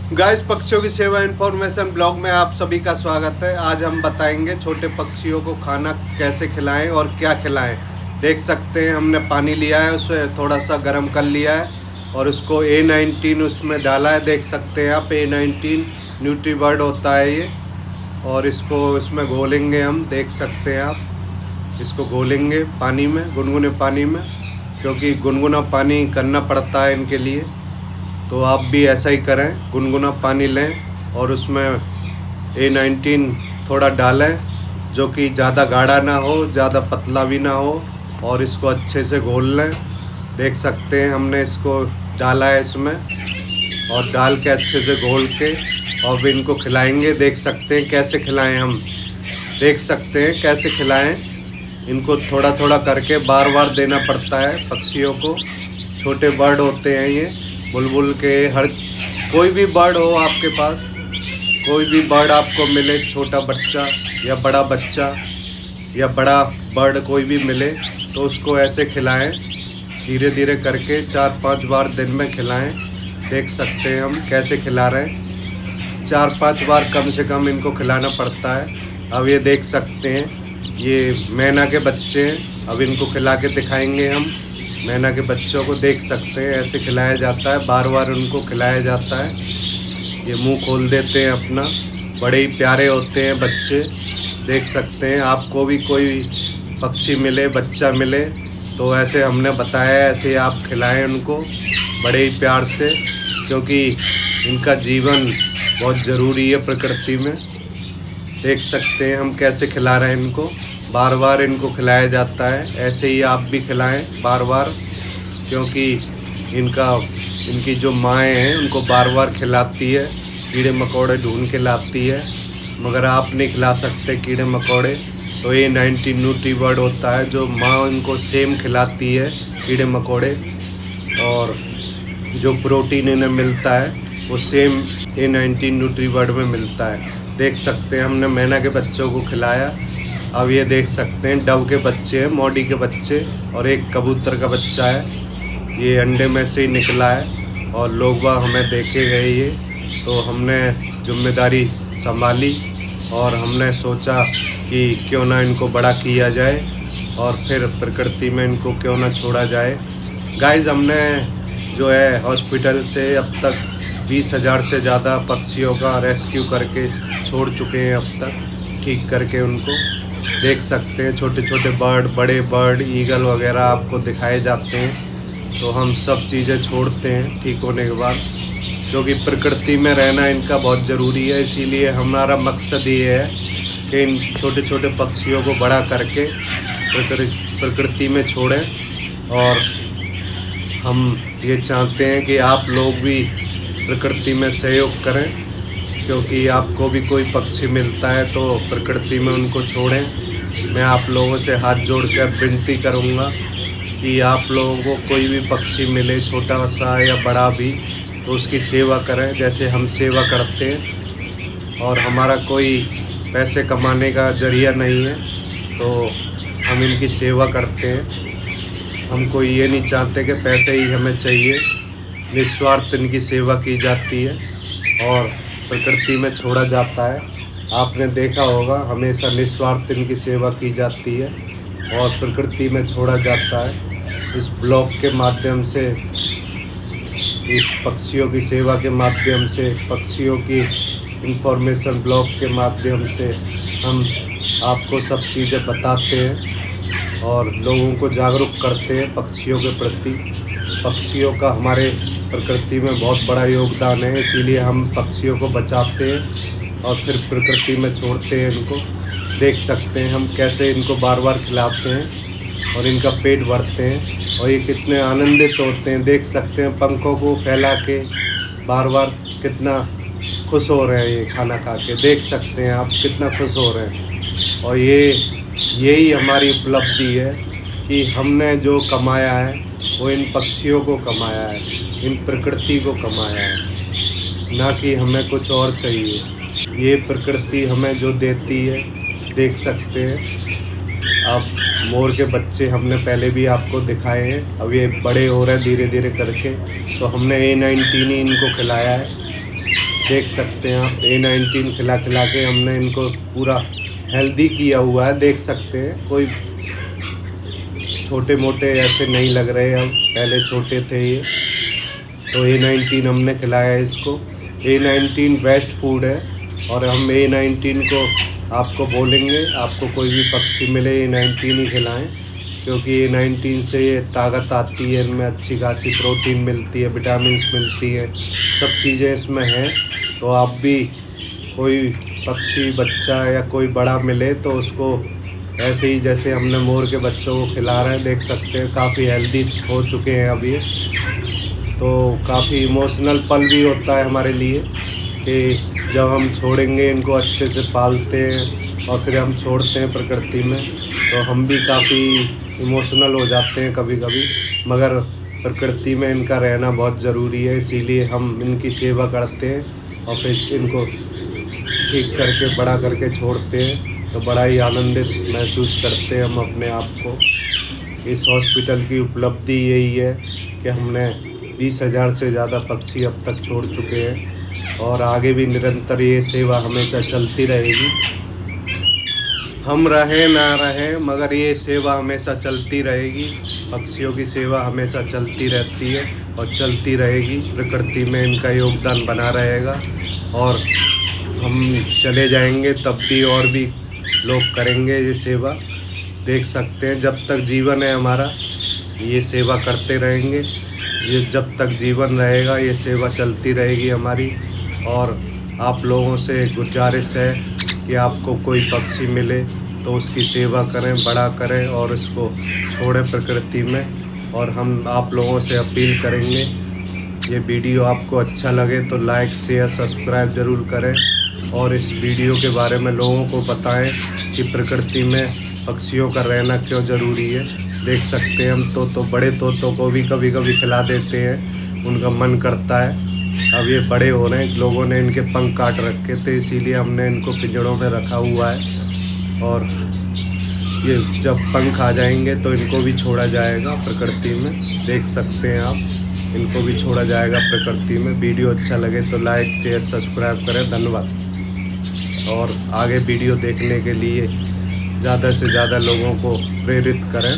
Guys, पक्षियों की सेवा इन्फॉर्मेशन ब्लॉग में आप सभी का स्वागत है। आज हम बताएंगे छोटे पक्षियों को खाना कैसे खिलाएं और क्या खिलाएं। देख सकते हैं हमने पानी लिया है, उसे थोड़ा सा गर्म कर लिया है और उसको A19 उसमें डाला है। देख सकते हैं आप, A19 न्यूट्रीबर्ड होता है ये। और इसको इसमें घोलेंगे हम, देख सकते हैं आप। इसको घोलेंगे पानी में, गुनगुने पानी में, क्योंकि गुनगुना पानी करना पड़ता है इनके लिए। तो आप भी ऐसा ही करें, गुनगुना पानी लें और उसमें A19 थोड़ा डालें, जो कि ज़्यादा गाढ़ा ना हो, ज़्यादा पतला भी ना हो, और इसको अच्छे से घोल लें। देख सकते हैं हमने इसको डाला है इसमें, और डाल के अच्छे से घोल के और भी इनको खिलाएंगे। देख सकते हैं कैसे खिलाएं हम, देख सकते हैं कैसे खिलाएं। इनको थोड़ा थोड़ा करके बार बार देना पड़ता है पक्षियों को। छोटे बर्ड होते हैं ये, बुलबुल के, हर कोई भी बर्ड हो आपके पास, कोई भी बर्ड आपको मिले, छोटा बच्चा या बड़ा बच्चा या बड़ा बर्ड कोई भी मिले, तो उसको ऐसे खिलाएं, धीरे धीरे करके 4-5 बार दिन में खिलाएं। देख सकते हैं हम कैसे खिला रहे हैं, 4-5 बार कम से कम इनको खिलाना पड़ता है। अब ये देख सकते हैं, ये मैना के बच्चे हैं। अब इनको खिला के दिखाएंगे हम मैना के बच्चों को। देख सकते हैं ऐसे खिलाया जाता है, बार बार उनको खिलाया जाता है। ये मुंह खोल देते हैं अपना, बड़े ही प्यारे होते हैं बच्चे। देख सकते हैं, आपको भी कोई पक्षी मिले, बच्चा मिले, तो ऐसे हमने बताया, ऐसे आप खिलाएं उनको बड़े ही प्यार से, क्योंकि इनका जीवन बहुत ज़रूरी है प्रकृति में। देख सकते हैं हम कैसे खिला रहे हैं इनको, बार बार इनको खिलाया जाता है। ऐसे ही आप भी खिलाएं बार बार, क्योंकि इनकी जो माएँ हैं उनको बार बार खिलाती है, कीड़े मकोड़े ढूंढ के लाती है, मगर आप नहीं खिला सकते कीड़े मकोड़े। तो A19 न्यूट्रीबर्ड होता है, जो माँ इनको सेम खिलाती है कीड़े मकोड़े, और जो प्रोटीन इन्हें मिलता है वो सेम A19 न्यूट्रीबर्ड में मिलता है। देख सकते हैं हमने मैना के बच्चों को खिलाया। अब ये देख सकते हैं डव के बच्चे हैं, मौडी के बच्चे, और एक कबूतर का बच्चा है। ये अंडे में से ही निकला है और लोग वह हमें देखे गए ये, तो हमने जिम्मेदारी संभाली और हमने सोचा कि क्यों ना इनको बड़ा किया जाए और फिर प्रकृति में इनको क्यों ना छोड़ा जाए। गाइस, हमने जो है हॉस्पिटल से अब तक 20,000 से ज़्यादा पक्षियों का रेस्क्यू करके छोड़ चुके हैं अब तक, ठीक करके उनको। देख सकते हैं छोटे छोटे बर्ड, बड़े बर्ड, ईगल वगैरह आपको दिखाए जाते हैं। तो हम सब चीज़ें छोड़ते हैं ठीक होने के बाद, क्योंकि प्रकृति में रहना इनका बहुत ज़रूरी है। इसीलिए हमारा मकसद ये है कि इन छोटे छोटे पक्षियों को बड़ा करके प्रकृति में छोड़ें। और हम ये चाहते हैं कि आप लोग भी प्रकृति में सहयोग करें, क्योंकि आपको भी कोई पक्षी मिलता है तो प्रकृति में उनको छोड़ें। मैं आप लोगों से हाथ जोड़कर विनती करूंगा कि आप लोगों को कोई भी पक्षी मिले, छोटा सा या बड़ा भी, तो उसकी सेवा करें जैसे हम सेवा करते हैं। और हमारा कोई पैसे कमाने का जरिया नहीं है, तो हम इनकी सेवा करते हैं। हम कोई ये नहीं चाहते कि पैसे ही हमें चाहिए, निस्वार्थ इनकी सेवा की जाती है और प्रकृति में छोड़ा जाता है। आपने देखा होगा, हमेशा निस्वार्थ इनकी सेवा की जाती है और प्रकृति में छोड़ा जाता है। इस ब्लॉग के माध्यम से, इस पक्षियों की सेवा के माध्यम से, पक्षियों की इन्फॉर्मेशन ब्लॉग के माध्यम से हम आपको सब चीज़ें बताते हैं और लोगों को जागरूक करते हैं पक्षियों के प्रति। पक्षियों का हमारे प्रकृति में बहुत बड़ा योगदान है, इसीलिए हम पक्षियों को बचाते हैं और फिर प्रकृति में छोड़ते हैं इनको। देख सकते हैं हम कैसे इनको बार बार खिलाते हैं और इनका पेट भरते हैं और ये कितने आनंदित होते हैं। देख सकते हैं पंखों को फैला के बार बार कितना खुश हो रहे हैं ये खाना खा के। देख सकते हैं आप कितना खुश हो रहे हैं। और यही हमारी उपलब्धि है कि हमने जो कमाया है वो इन पक्षियों को कमाया है, इन प्रकृति को कमाया है, ना कि हमें कुछ और चाहिए। ये प्रकृति हमें जो देती है, देख सकते हैं आप। मोर के बच्चे हमने पहले भी आपको दिखाए हैं, अब ये बड़े हो रहे हैं धीरे धीरे करके, तो हमने A19 ही इनको खिलाया है देख सकते हैं आप A19 खिला खिला के हमने इनको पूरा हेल्दी किया हुआ है। देख सकते हैं कोई छोटे मोटे ऐसे नहीं लग रहे अब, पहले छोटे थे ये। तो A19 हमने खिलाया है इसको। A19 बेस्ट फूड है और हम A19 को आपको बोलेंगे, आपको कोई भी पक्षी मिले A19 ही खिलाएं, क्योंकि A19 से ये ताकत आती है, इनमें अच्छी खासी प्रोटीन मिलती है, विटामिन्स मिलती है, सब चीज़ें इसमें हैं। तो आप भी कोई पक्षी बच्चा या कोई बड़ा मिले तो उसको ऐसे ही जैसे हमने मोर के बच्चों को खिला रहे हैं, देख सकते हैं काफ़ी हेल्दी हो चुके हैं अब ये। तो काफ़ी इमोशनल पल भी होता है हमारे लिए कि जब हम छोड़ेंगे इनको, अच्छे से पालते हैं और फिर हम छोड़ते हैं प्रकृति में, तो हम भी काफ़ी इमोशनल हो जाते हैं कभी कभी। मगर प्रकृति में इनका रहना बहुत ज़रूरी है, इसीलिए हम इनकी सेवा करते हैं और फिर इनको ठीक करके बड़ा करके छोड़ते हैं। तो बड़ा ही आनंदित महसूस करते हैं हम अपने आप को। इस हॉस्पिटल की उपलब्धि यही है कि हमने 20,000 से ज़्यादा पक्षी अब तक छोड़ चुके हैं और आगे भी निरंतर ये सेवा हमेशा चलती रहेगी। हम रहें ना रहें मगर ये सेवा हमेशा चलती रहेगी। पक्षियों की सेवा हमेशा चलती रहती है और चलती रहेगी। प्रकृति में इनका योगदान बना रहेगा और हम चले जाएंगे तब भी और भी लोग करेंगे ये सेवा। देख सकते हैं जब तक जीवन है हमारा ये सेवा करते रहेंगे। ये जब तक जीवन रहेगा ये सेवा चलती रहेगी हमारी। और आप लोगों से गुजारिश है कि आपको कोई पक्षी मिले तो उसकी सेवा करें, बड़ा करें और उसको छोड़ें प्रकृति में। और हम आप लोगों से अपील करेंगे, ये वीडियो आपको अच्छा लगे तो लाइक शेयर सब्सक्राइब ज़रूर करें और इस वीडियो के बारे में लोगों को बताएं कि प्रकृति में पक्षियों का रहना क्यों ज़रूरी है। देख सकते हैं हम तो बड़े तोतों को भी कभी कभी खिला देते हैं, उनका मन करता है। अब ये बड़े हो रहे हैं, लोगों ने इनके पंख काट रखे थे इसीलिए हमने इनको पिंजड़ों में रखा हुआ है। और ये जब पंख आ जाएंगे तो इनको भी छोड़ा जाएगा प्रकृति में। देख सकते हैं आप, इनको भी छोड़ा जाएगा प्रकृति में। वीडियो अच्छा लगे तो लाइक शेयर सब्सक्राइब करें। धन्यवाद। और आगे वीडियो देखने के लिए ज़्यादा से ज़्यादा लोगों को प्रेरित करें।